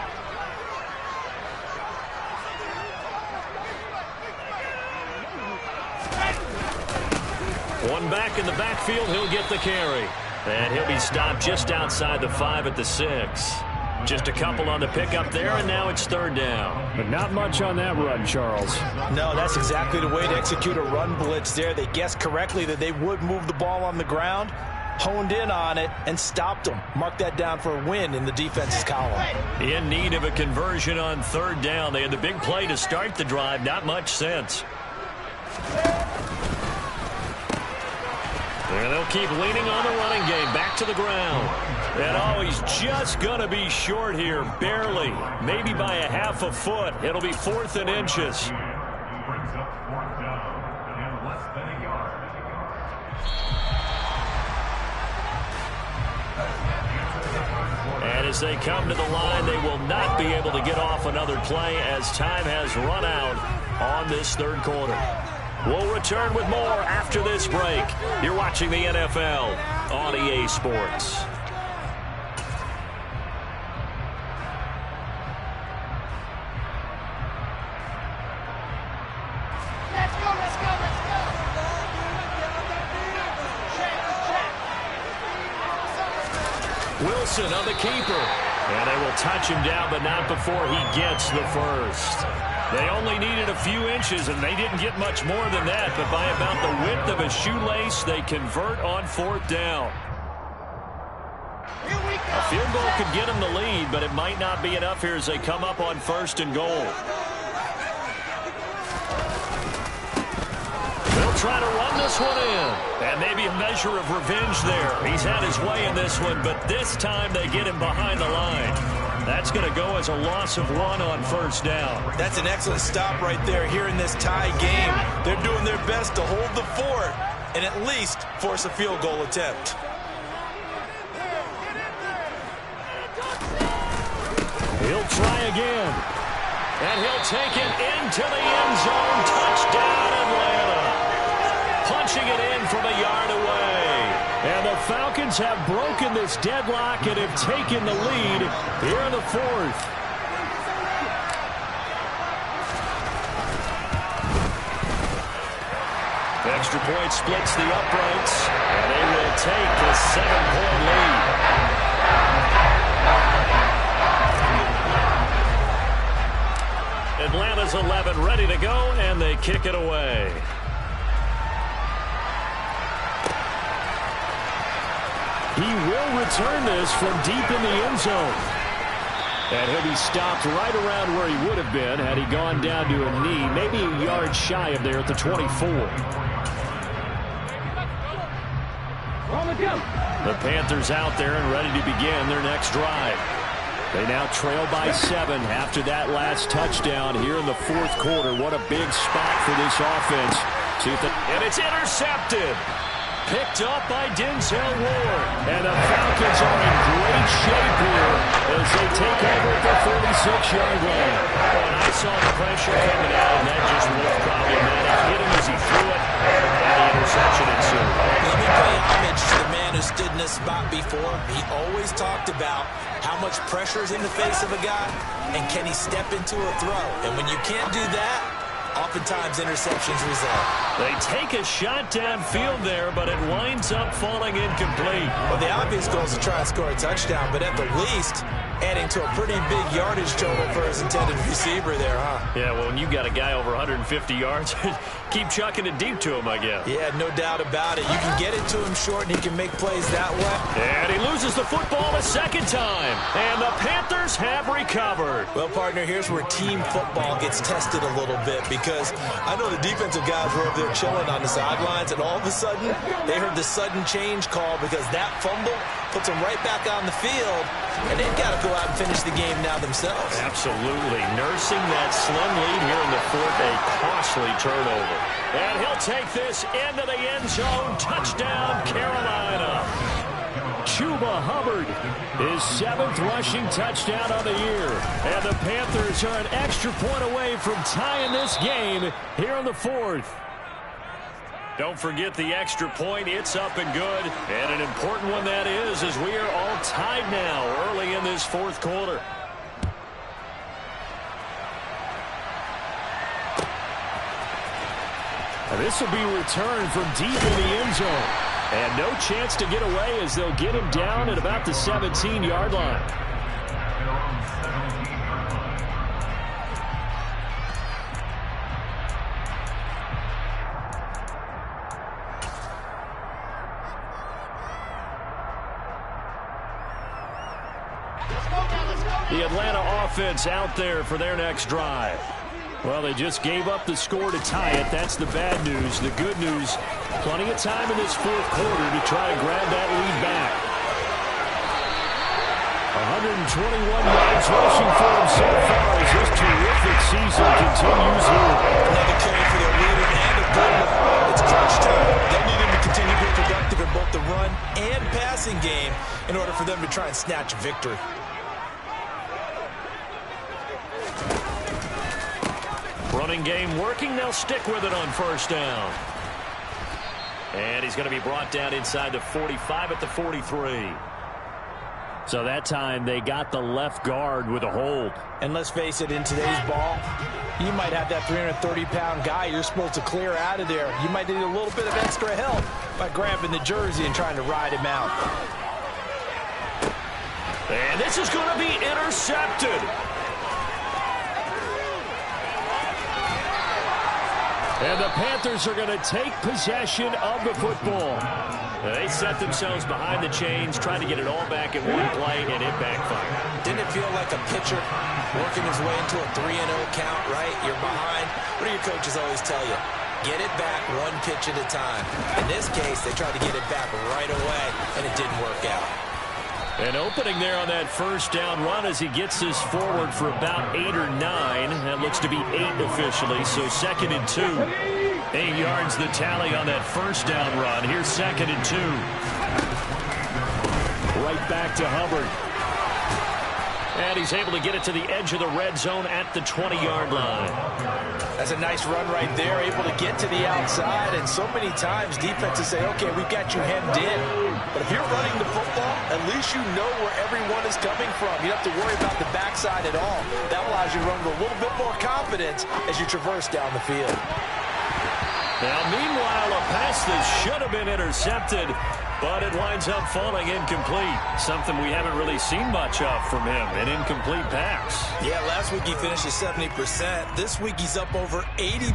One back in the backfield, he'll get the carry. And he'll be stopped just outside the 5 at the 6. Just a couple on the pickup there, and now it's 3rd down. But not much on that run, Charles. No, that's exactly the way to execute a run blitz there. They guessed correctly that they would move the ball on the ground. honed in on it, and stopped them. Mark that down for a win in the defense's column. In need of a conversion on third down. They had the big play to start the drive. Not much sense. And they'll keep leaning on the running game. Back to the ground. And oh, he's just going to be short here. Barely. Maybe by a half a foot. It'll be 4th and inches. Brings up 4th down and less than a yard. And as they come to the line, they will not be able to get off another play as time has run out on this third quarter. We'll return with more after this break. You're watching the NFL on EA Sports. Wilson on the keeper. And they will touch him down, but not before he gets the first. They only needed a few inches, and they didn't get much more than that. But by about the width of a shoelace, they convert on 4th down. A field goal could get them the lead, but it might not be enough here as they come up on 1st and goal. They'll try to run this one in. And maybe a measure of revenge there. He's had his way in this one, but this time they get him behind the line. That's going to go as a loss of 1 on 1st down. That's an excellent stop right there here in this tie game. They're doing their best to hold the fort and at least force a field goal attempt. He'll try again. And he'll take it into the end zone. Touchdown, Atlanta. Punching it in from a yard away. And the Falcons have broken this deadlock and have taken the lead here in the 4th. Extra point splits the uprights, and they will take a 7-point lead. Atlanta's 11 ready to go, and they kick it away. He will return this from deep in the end zone. And he'll be stopped right around where he would have been had he gone down to a knee, maybe a yard shy of there at the 24. The Panthers out there and ready to begin their next drive. They now trail by 7 after that last touchdown here in the 4th quarter. What a big spot for this offense. And it's intercepted. Picked up by Denzel Ward. And the Falcons are in great shape here as they take over at the 46-yard line. And I saw the pressure coming out, and that just looked problematic. Hit him as he threw it, and the interception ensued. Let me pay homage to the man who stood in this spot before. He always talked about how much pressure is in the face of a guy, and can he step into a throw. And when you can't do that, oftentimes interceptions result. They take a shot downfield there, but it winds up falling incomplete. Well, the obvious goal is to try and score a touchdown, but at the least, adding to a pretty big yardage total for his intended receiver there, huh? Yeah, well, when you got a guy over 150 yards, keep chucking it deep to him, I guess. Yeah, no doubt about it. You can get it to him short, and he can make plays that way. And he loses the football a second time, and the Panthers have recovered. Well, partner, here's where team football gets tested a little bit, because I know the defensive guys were over there chilling on the sidelines, and all of a sudden, they heard the sudden change call because that fumble puts them right back on the field, and they've got to go out and finish the game now themselves. Absolutely. Nursing that slim lead here in the 4th, a costly turnover. And he'll take this into the end zone. Touchdown, Carolina. Chuba Hubbard, his 7th rushing touchdown on the year. And the Panthers are an extra point away from tying this game here in the 4th. Don't forget the extra point. It's up and good. And an important one that is, as we are all tied now early in this 4th quarter. And this will be returned from deep in the end zone. And no chance to get away as they'll get him down at about the 17-yard line. The Atlanta offense out there for their next drive. Well, they just gave up the score to tie it. That's the bad news. The good news, plenty of time in this fourth quarter to try and grab that lead back. 121 yards rushing for him so far as this terrific season continues here. Another carry for their leader and a good one. It's crunch time. They'll need him to continue to be productive in both the run and passing game in order for them to try and snatch a victory. Running game working. They'll stick with it on first down. And he's going to be brought down inside the 45 at the 43. So that time they got the left guard with a hold. And let's face it, in today's ball, you might have that 330-pound guy you're supposed to clear out of there. You might need a little bit of extra help by grabbing the jersey and trying to ride him out. And this is going to be intercepted. And the Panthers are going to take possession of the football. They set themselves behind the chains, trying to get it all back in one play, and it backfired. Didn't it feel like a pitcher working his way into a 3-0 count, right? You're behind. What do your coaches always tell you? Get it back one pitch at a time. In this case, they tried to get it back right away, and it didn't work out. An opening there on that first down run as he gets this forward for about 8 or 9. That looks to be 8 officially, so 2nd and 2. 8 yards the tally on that first down run. Here's 2nd and 2. Right back to Hubbard. And he's able to get it to the edge of the red zone at the 20-yard line. That's a nice run right there, able to get to the outside. And so many times defenses say, okay, we've got you hemmed in. But if you're running the football, at least you know where everyone is coming from. You don't have to worry about the backside at all. That allows you to run with a little bit more confidence as you traverse down the field. Now, meanwhile, a pass that should have been intercepted, but it winds up falling incomplete. Something we haven't really seen much of from him, an incomplete pass. Yeah, last week he finished at 70%. This week he's up over 80%.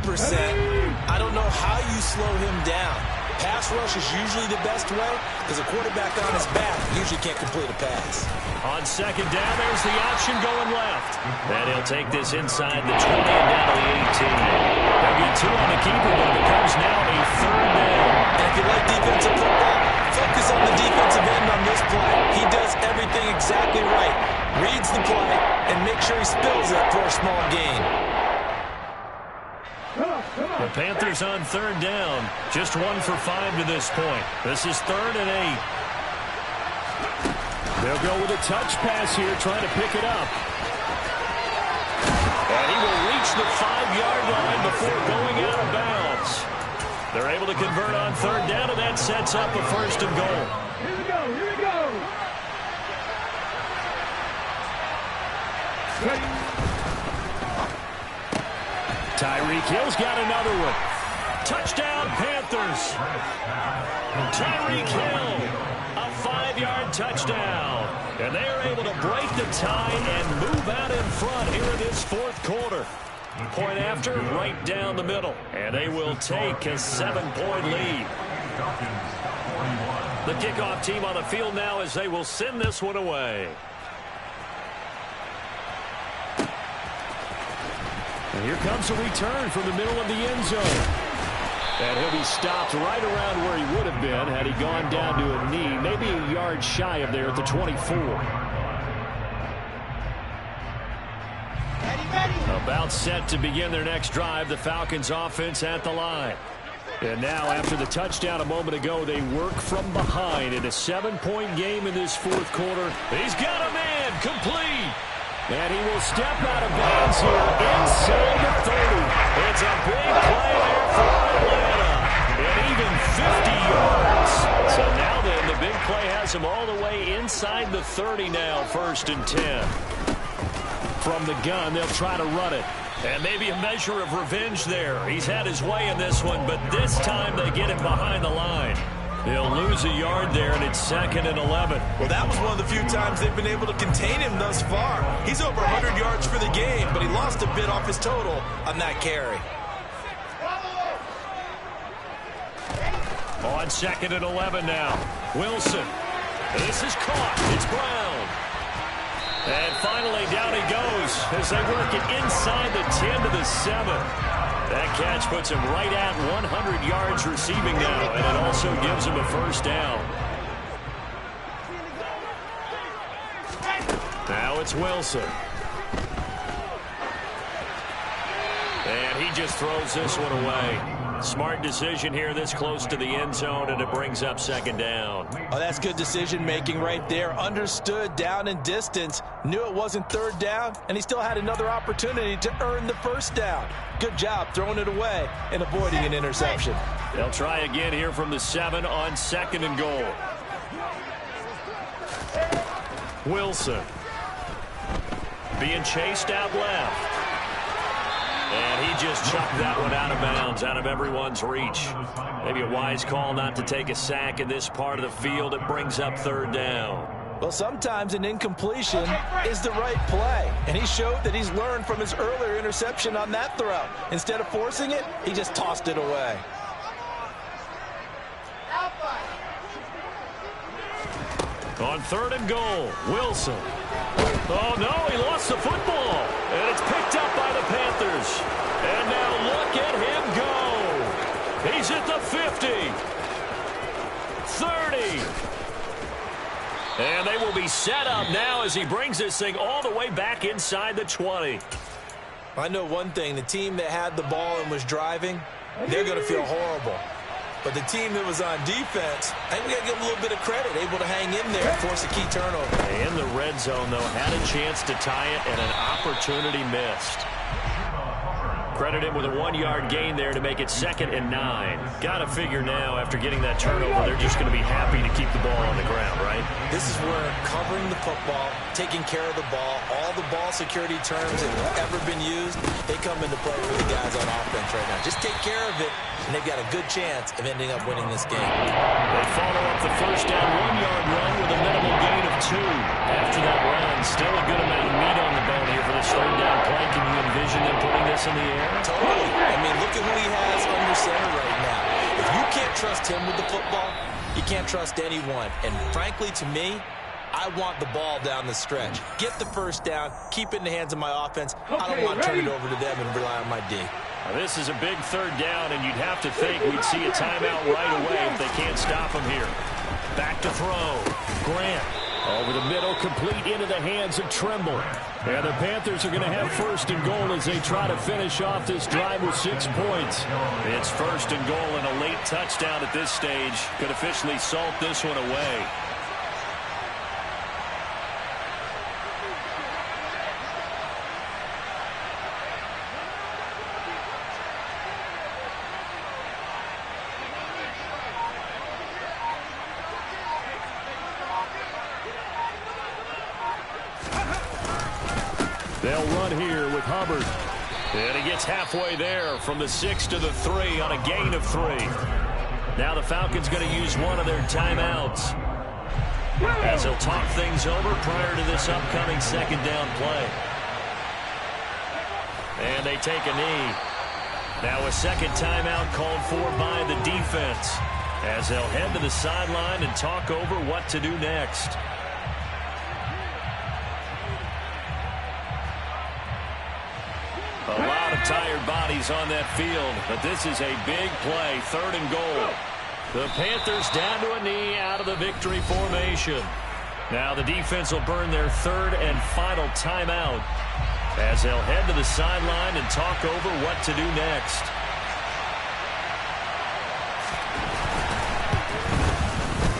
I don't know how you slow him down. Pass rush is usually the best way because a quarterback on his back usually can't complete a pass. On 2nd down, there's the option going left. And he'll take this inside the 20 and down to the 18. They'll get 2 on the keeper, but it becomes now a 3rd down. And if you like defensive football, focus on the defensive end on this play. He does everything exactly right. Reads the play and makes sure he spills it for a small gain. The Panthers on 3rd down. Just 1 for 5 to this point. This is 3rd and 8. They'll go with a touch pass here, trying to pick it up. And he will reach the 5-yard line before going out of bounds. They're able to convert on 3rd down, and that sets up a 1st and goal. Here we go, here we go. Tyreek Hill's got another one. Touchdown, Panthers. Tyreek Hill, a 5-yard touchdown. And they are able to break the tie and move out in front here in this 4th quarter. Point after, right down the middle. And they will take a 7-point lead. The kickoff team on the field now as they will send this one away. And here comes a return from the middle of the end zone. And he'll be stopped right around where he would have been had he gone down to a knee, maybe a yard shy of there at the 24. About set to begin their next drive, the Falcons offense at the line. And now, after the touchdown a moment ago, they work from behind in a 7-point game in this 4th quarter. He's got a man, complete. And he will step out of bounds here inside the 30. It's a big play there for Atlanta. And even 50 yards. So now then, the big play has him all the way inside the 30 now, 1st and 10. From the gun, they'll try to run it. And maybe a measure of revenge there. He's had his way in this one, but this time they get him behind the line. They'll lose a yard there, and it's 2nd and 11. Well, that was one of the few times they've been able to contain him thus far. He's over 100 yards for the game, but he lost a bit off his total on that carry. On 2nd and 11 now. Wilson. This is caught. It's Brown. And finally, down he goes as they work it inside the 10 to the 7. That catch puts him right at 100 yards receiving now, and it also gives him a first down. Now it's Wilson. And he just throws this one away. Smart decision here this close to the end zone, and it brings up second down. Oh, that's good decision-making right there. Understood down and distance. Knew it wasn't third down, and he still had another opportunity to earn the first down. Good job throwing it away and avoiding an interception. They'll try again here from the 7 on second and goal. Wilson being chased out left. And he just chucked that one out of bounds, out of everyone's reach. Maybe a wise call not to take a sack in this part of the field. It brings up third down. Well, sometimes an incompletion is the right play. And he showed that he's learned from his earlier interception on that throw. Instead of forcing it, he just tossed it away. On third and goal, Wilson. Oh, no, he lost the football. And it's picked up by the Panthers. And now look at him go. He's at the 50. 30. And they will be set up now as he brings this thing all the way back inside the 20. I know one thing. The team that had the ball and was driving, they're going to feel horrible. But the team that was on defense, I think we got to give them a little bit of credit, able to hang in there and force a key turnover. In the red zone, though, had a chance to tie it and an opportunity missed. Credit him with a 1-yard gain there to make it 2nd and 9. Got to figure now, after getting that turnover, they're just going to be happy to keep the ball on the ground, right? This is where covering the football, taking care of the ball, all the ball security terms that have ever been used, they come into play for the guys on offense right now. Just take care of it, and they've got a good chance of ending up winning this game. They follow up the first down 1-yard run with a minimal gain of 2. After that run, still a good amount of meat on the bone here for this third down play. Can you envision them putting this in the air? Totally. I mean, look at who he has under center right now. If you can't trust him with the football, you can't trust anyone. And frankly, to me, I want the ball down the stretch. Get the first down, keep it in the hands of my offense. I don't want to turn it over to them and rely on my D. Now, this is a big third down, and you'd have to think we'd see a timeout right away if they can't stop him here. Back to throw. Grant. Over the middle, complete into the hands of Trimble. And the Panthers are going to have first and goal as they try to finish off this drive with 6 points. It's first and goal, and a late touchdown at this stage could officially salt this one away. They'll run here with Hubbard. And he gets halfway there from the 6 to the 3 on a gain of 3. Now the Falcons going to use one of their timeouts as they'll talk things over prior to this upcoming second down play. And they take a knee. Now a second timeout called for by the defense as they'll head to the sideline and talk over what to do next. A lot of tired bodies on that field, but this is a big play, third and goal. The Panthers down to a knee out of the victory formation. Now the defense will burn their third and final timeout as they'll head to the sideline and talk over what to do next.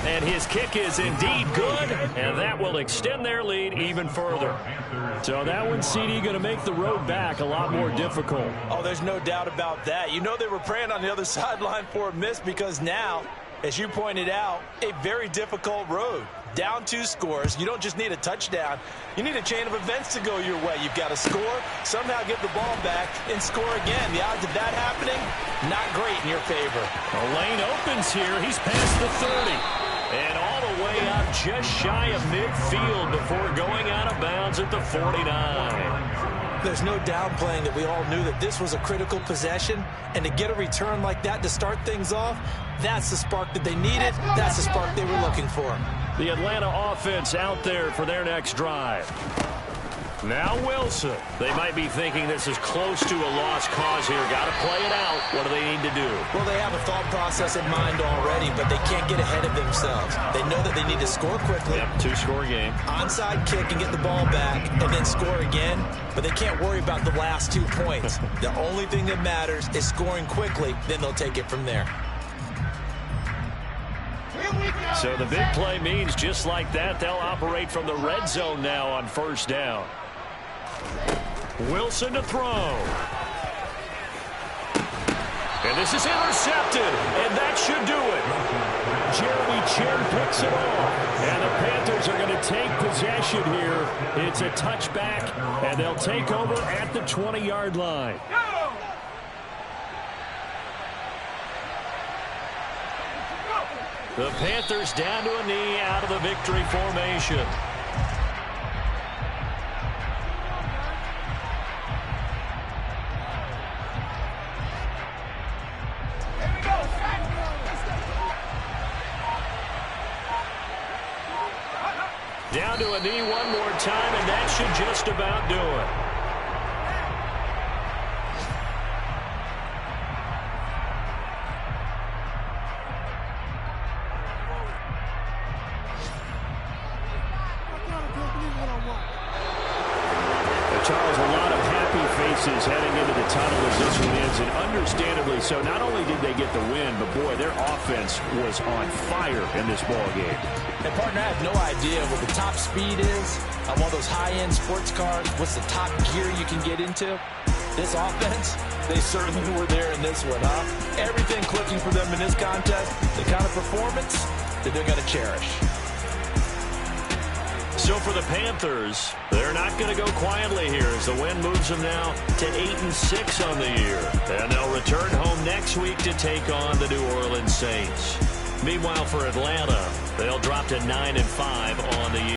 And his kick is indeed good, and that will extend their lead even further. So that one, CD, going to make the road back a lot more difficult. Oh, there's no doubt about that. You know they were praying on the other sideline for a miss because now, as you pointed out, a very difficult road. Down 2 scores. You don't just need a touchdown. You need a chain of events to go your way. You've got to score, somehow get the ball back, and score again. The odds of that happening, not great in your favor. A lane opens here. He's past the 30. And all the way out just shy of midfield before going out of bounds at the 49. There's no downplaying that we all knew that this was a critical possession, and to get a return like that to start things off, that's the spark that they needed. That's the spark they were looking for. The Atlanta offense out there for their next drive. Now Wilson. They might be thinking this is close to a lost cause here. Got to play it out. What do they need to do? Well, they have a thought process in mind already, but they can't get ahead of themselves. They know that they need to score quickly. Yep, two-score game. Onside kick and get the ball back and then score again, but they can't worry about the last 2 points. The only thing that matters is scoring quickly, then they'll take it from there. So the big play means just like that, they'll operate from the red zone now on first down. Wilson to throw. And this is intercepted, and that should do it. Jeremy Chin picks it off. And the Panthers are going to take possession here. It's a touchback, and they'll take over at the 20-yard line. The Panthers down to a knee out of the victory formation. Down to a knee one more time, and that should just about do it. Charles, a lot of happy faces heading into the tunnel as this one ends, and understandably so. Not only did they get the win, but boy, their offense was on fire in this ball game. And partner, I have no idea what the top speed is on one of those high-end sports cars. What's the top gear you can get into? This offense, they certainly were there in this one, huh? Everything clicking for them in this contest, the kind of performance that they're going to cherish. So for the Panthers, they're not going to go quietly here as the win moves them now to 8-6 on the year. And they'll return home next week to take on the New Orleans Saints. Meanwhile, for Atlanta, they'll drop to 9-5 on the year.